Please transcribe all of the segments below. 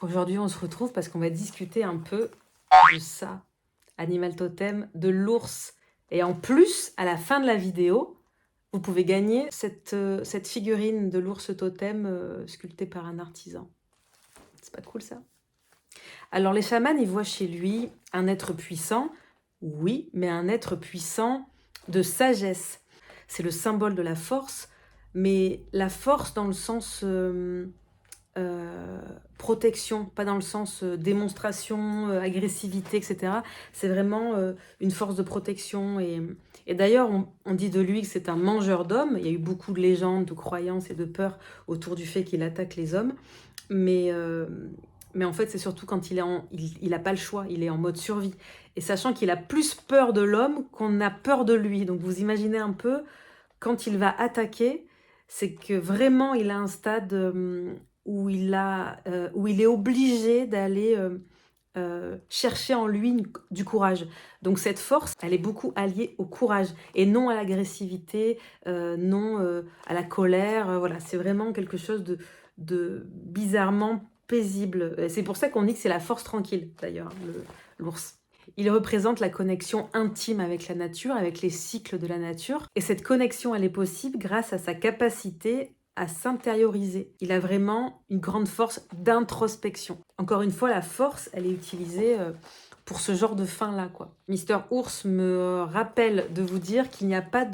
Aujourd'hui, on se retrouve parce qu'on va discuter un peu de ça, Animal Totem, de l'ours. Et en plus, à la fin de la vidéo, vous pouvez gagner cette figurine de l'ours totem sculptée par un artisan. C'est pas cool ça? Alors les chamans, ils voient chez lui un être puissant, oui, mais un être puissant de sagesse. C'est le symbole de la force, mais la force dans le sens protection, pas dans le sens démonstration, agressivité, etc. C'est vraiment une force de protection. Et d'ailleurs, on dit de lui que c'est un mangeur d'hommes. Il y a eu beaucoup de légendes, de croyances et de peurs autour du fait qu'il attaque les hommes. Mais en fait, c'est surtout quand il a pas le choix, il est en mode survie. Et sachant qu'il a plus peur de l'homme qu'on a peur de lui. Donc vous imaginez un peu, quand il va attaquer, c'est que vraiment il a un stade où il est obligé d'aller chercher en lui du courage. Donc cette force, elle est beaucoup alliée au courage et non à l'agressivité, non à la colère. Voilà, c'est vraiment quelque chose de bizarrement paisible. C'est pour ça qu'on dit que c'est la force tranquille, d'ailleurs, l'ours. Il représente la connexion intime avec la nature, avec les cycles de la nature. Et cette connexion, elle est possible grâce à sa capacité à s'intérioriser. Il a vraiment une grande force d'introspection. Encore une fois, la force, elle est utilisée pour ce genre de fin-là, quoi. Mister Ours me rappelle de vous dire qu'il n'y a pas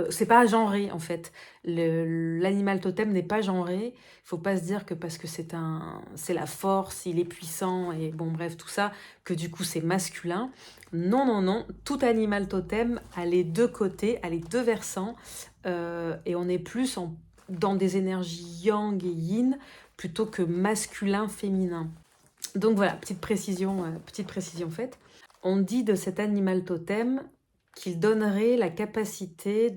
c'est pas genré, en fait. L'animal totem n'est pas genré. Il faut pas se dire que parce que c'est la force, il est puissant, et bon, bref, tout ça, que du coup, c'est masculin. Non, non, non. Tout animal totem a les deux côtés, a les deux versants, et on est plus dans des énergies yang et yin plutôt que masculin, féminin. Donc voilà, petite précision faite. On dit de cet animal totem qu'il donnerait la capacité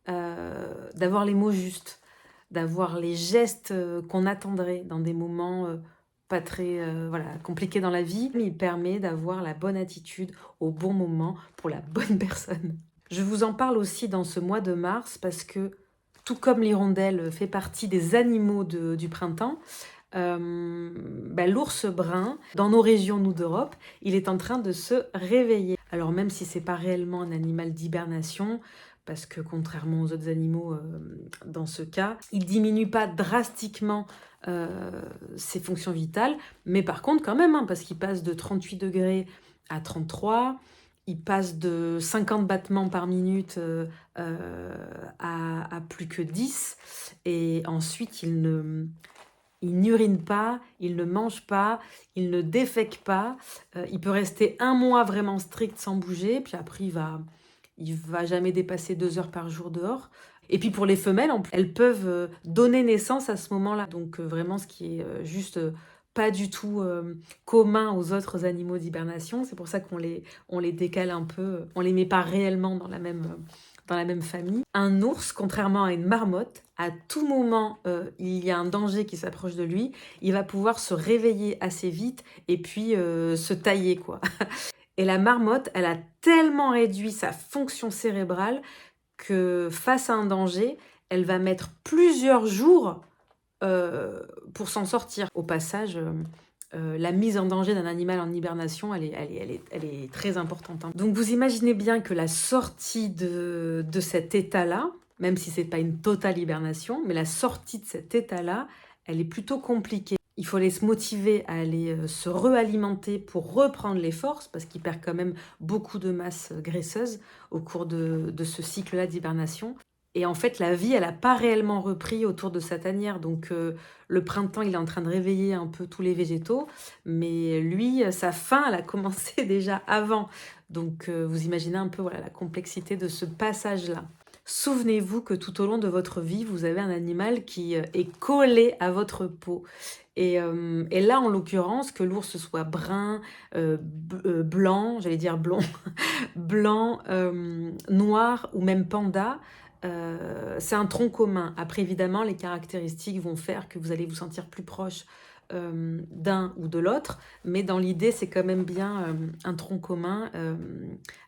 d'avoir les mots justes, d'avoir les gestes qu'on attendrait dans des moments pas très compliqués dans la vie. Il permet d'avoir la bonne attitude au bon moment pour la bonne personne. Je vous en parle aussi dans ce mois de mars parce que, tout comme l'hirondelle fait partie des animaux du printemps, l'ours brun, dans nos régions, nous d'Europe, il est en train de se réveiller. Alors même si c'est pas réellement un animal d'hibernation, parce que contrairement aux autres animaux dans ce cas, il diminue pas drastiquement ses fonctions vitales, mais par contre quand même, parce qu'il passe de 38 degrés à 33, il passe de 50 battements par minute à plus que 10, et ensuite il n'urine pas, il ne mange pas, il ne défèque pas. Il peut rester 1 mois vraiment strict sans bouger, puis après il va jamais dépasser 2 heures par jour dehors. Et puis pour les femelles, elles peuvent donner naissance à ce moment-là. Donc vraiment, ce qui est juste pas du tout commun aux autres animaux d'hibernation. C'est pour ça qu'on les décale un peu, on les met pas réellement dans la même famille. Un ours, contrairement à une marmotte, à tout moment, il y a un danger qui s'approche de lui, il va pouvoir se réveiller assez vite et puis se tailler, quoi. Et la marmotte, elle a tellement réduit sa fonction cérébrale que face à un danger, elle va mettre plusieurs jours pour s'en sortir. Au passage, la mise en danger d'un animal en hibernation, elle est très importante. Donc vous imaginez bien que la sortie de cet état-là, même si c'est pas une totale hibernation, mais la sortie de cet état-là, elle est plutôt compliquée. Il faut aller se motiver à aller se réalimenter pour reprendre les forces, parce qu'il perd quand même beaucoup de masse graisseuse au cours de ce cycle-là d'hibernation. Et en fait, la vie, elle n'a pas réellement repris autour de sa tanière. Donc, le printemps, il est en train de réveiller un peu tous les végétaux. Mais lui, sa fin, elle a commencé déjà avant. Donc, vous imaginez un peu la complexité de ce passage-là. Souvenez-vous que tout au long de votre vie, vous avez un animal qui est collé à votre peau. Et là, en l'occurrence, que l'ours soit brun, blanc, j'allais dire blond, blanc, noir ou même panda, c'est un tronc commun. Après, évidemment, les caractéristiques vont faire que vous allez vous sentir plus proche d'un ou de l'autre, mais dans l'idée, c'est quand même bien un tronc commun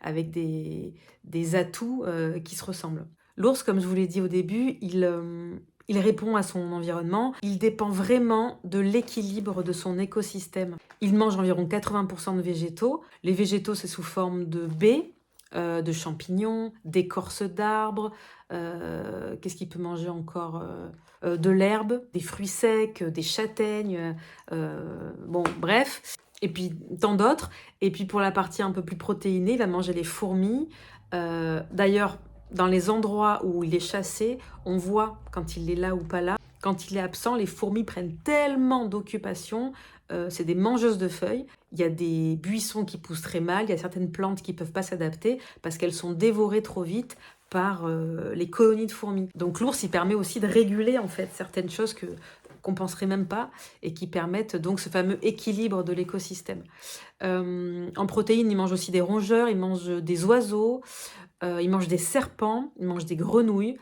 avec des atouts qui se ressemblent. L'ours, comme je vous l'ai dit au début, il répond à son environnement, il dépend vraiment de l'équilibre de son écosystème. Il mange environ 80% de végétaux. Les végétaux, c'est sous forme de baies, de champignons, d'écorces d'arbres. Qu'est-ce qu'il peut manger encore de l'herbe, des fruits secs, des châtaignes, bon, bref. Et puis tant d'autres. Et puis pour la partie un peu plus protéinée, il va manger les fourmis. D'ailleurs, dans les endroits où il est chassé, on voit quand il est là ou pas là. Quand il est absent, les fourmis prennent tellement d'occupation. C'est des mangeuses de feuilles. Il y a des buissons qui poussent très mal. Il y a certaines plantes qui ne peuvent pas s'adapter parce qu'elles sont dévorées trop vite par les colonies de fourmis. Donc l'ours, il permet aussi de réguler en fait certaines choses qu'on penserait même pas et qui permettent donc ce fameux équilibre de l'écosystème. En protéines, il mange aussi des rongeurs, il mange des oiseaux, il mange des serpents, il mange des grenouilles.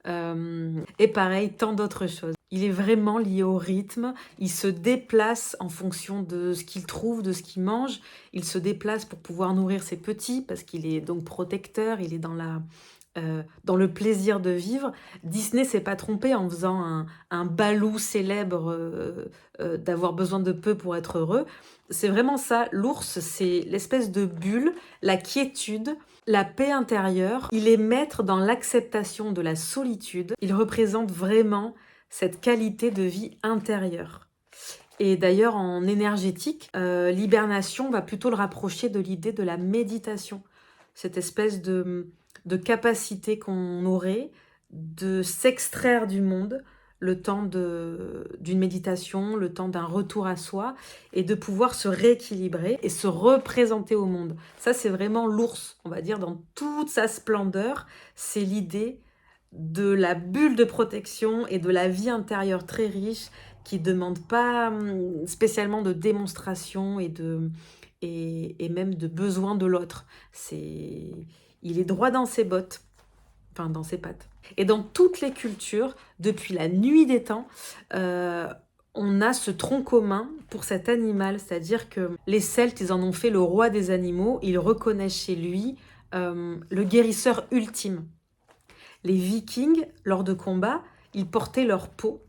Et pareil, tant d'autres choses. Il est vraiment lié au rythme, il se déplace en fonction de ce qu'il trouve, de ce qu'il mange, il se déplace pour pouvoir nourrir ses petits, parce qu'il est donc protecteur, il est dans le plaisir de vivre. Disney s'est pas trompé en faisant un balou célèbre d'avoir besoin de peu pour être heureux. C'est vraiment ça, l'ours, c'est l'espèce de bulle, la quiétude, la paix intérieure. Il est maître dans l'acceptation de la solitude. Il représente vraiment cette qualité de vie intérieure. Et d'ailleurs, en énergétique, l'hibernation va plutôt le rapprocher de l'idée de la méditation. Cette espèce de capacité qu'on aurait de s'extraire du monde, le temps d'une méditation, le temps d'un retour à soi, et de pouvoir se rééquilibrer et se représenter au monde. Ça, c'est vraiment l'ours, on va dire, dans toute sa splendeur. C'est l'idée de la bulle de protection et de la vie intérieure très riche qui ne demande pas spécialement de démonstration et même de besoin de l'autre. Il est droit dans ses bottes, enfin dans ses pattes. Et dans toutes les cultures, depuis la nuit des temps, on a ce tronc commun pour cet animal, c'est-à-dire que les Celtes, ils en ont fait le roi des animaux, ils reconnaissent chez lui le guérisseur ultime. Les Vikings, lors de combats, ils portaient leur peau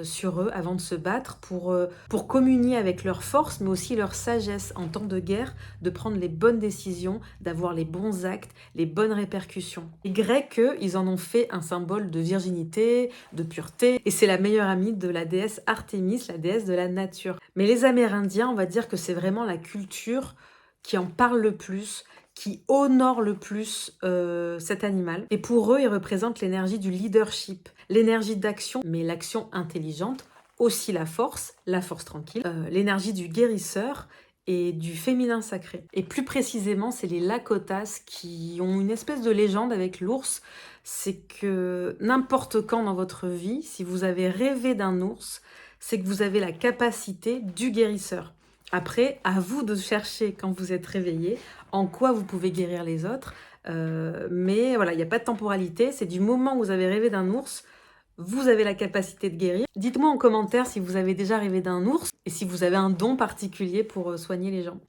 sur eux avant de se battre pour communier avec leur force, mais aussi leur sagesse en temps de guerre, de prendre les bonnes décisions, d'avoir les bons actes, les bonnes répercussions. Les Grecs, eux, ils en ont fait un symbole de virginité, de pureté, et c'est la meilleure amie de la déesse Artémis, la déesse de la nature. Mais les Amérindiens, on va dire que c'est vraiment la culture qui en parle le plus, qui honore le plus cet animal. Et pour eux, il représente l'énergie du leadership, l'énergie d'action, mais l'action intelligente, aussi la force tranquille, l'énergie du guérisseur et du féminin sacré. Et plus précisément, c'est les Lakotas qui ont une espèce de légende avec l'ours. C'est que n'importe quand dans votre vie, si vous avez rêvé d'un ours, c'est que vous avez la capacité du guérisseur. Après, à vous de chercher quand vous êtes réveillé en quoi vous pouvez guérir les autres. Mais voilà, il n'y a pas de temporalité. C'est du moment où vous avez rêvé d'un ours, vous avez la capacité de guérir. Dites-moi en commentaire si vous avez déjà rêvé d'un ours et si vous avez un don particulier pour soigner les gens.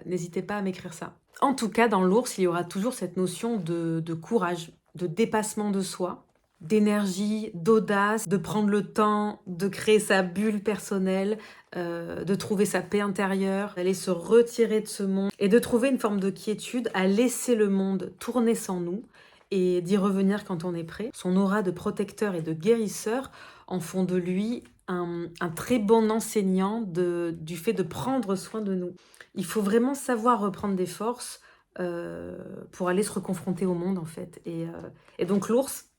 N'hésitez pas à m'écrire ça. En tout cas, dans l'ours, il y aura toujours cette notion de courage, de dépassement de soi, d'énergie, d'audace, de prendre le temps de créer sa bulle personnelle, de trouver sa paix intérieure, d'aller se retirer de ce monde et de trouver une forme de quiétude à laisser le monde tourner sans nous et d'y revenir quand on est prêt. Son aura de protecteur et de guérisseur en font de lui un très bon enseignant du fait de prendre soin de nous. Il faut vraiment savoir reprendre des forces pour aller se reconfronter au monde en fait. Et donc l'ours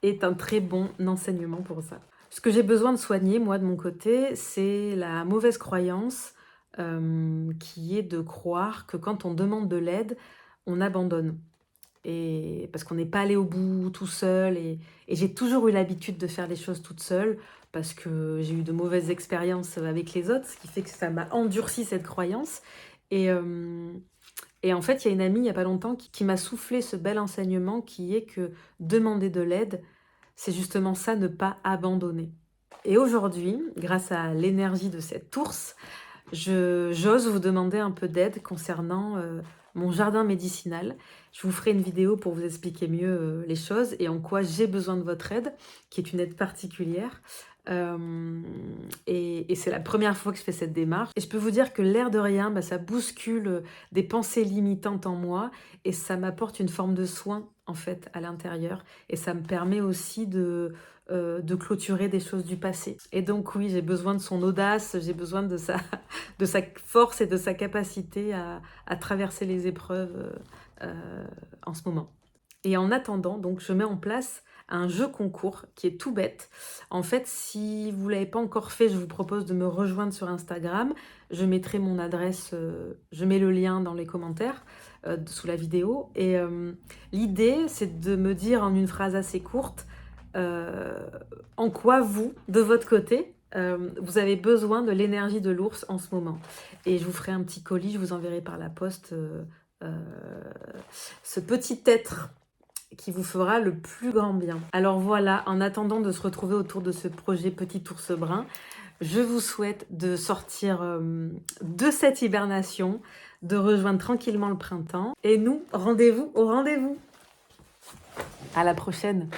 est un très bon enseignement pour ça. Ce que j'ai besoin de soigner, moi, de mon côté, c'est la mauvaise croyance qui est de croire que quand on demande de l'aide, on abandonne. Et parce qu'on n'est pas allé au bout tout seul. Et j'ai toujours eu l'habitude de faire les choses toute seule parce que j'ai eu de mauvaises expériences avec les autres, ce qui fait que ça m'a endurci cette croyance. Et en fait, il y a une amie, il n'y a pas longtemps, qui m'a soufflé ce bel enseignement qui est que demander de l'aide, c'est justement ça, ne pas abandonner. Et aujourd'hui, grâce à l'énergie de cet ours, j'ose vous demander un peu d'aide concernant mon jardin médicinal. Je vous ferai une vidéo pour vous expliquer mieux les choses et en quoi j'ai besoin de votre aide, qui est une aide particulière. Et c'est la première fois que je fais cette démarche. Et je peux vous dire que l'air de rien, bah, ça bouscule des pensées limitantes en moi et ça m'apporte une forme de soin en fait à l'intérieur. Et ça me permet aussi de clôturer des choses du passé. Et donc oui, j'ai besoin de son audace, j'ai besoin de de sa force et de sa capacité à traverser les épreuves en ce moment. Et en attendant, donc, je mets en place un jeu concours qui est tout bête. En fait, si vous ne l'avez pas encore fait, je vous propose de me rejoindre sur Instagram. Je mettrai mon adresse, je mets le lien dans les commentaires sous la vidéo. Et l'idée, c'est de me dire en une phrase assez courte en quoi vous, de votre côté, vous avez besoin de l'énergie de l'ours en ce moment. Et je vous ferai un petit colis, je vous enverrai par la poste ce petit être qui vous fera le plus grand bien. Alors voilà, en attendant de se retrouver autour de ce projet Petit Ours Brun, je vous souhaite de sortir de cette hibernation, de rejoindre tranquillement le printemps. Et nous, rendez-vous au rendez-vous. À la prochaine.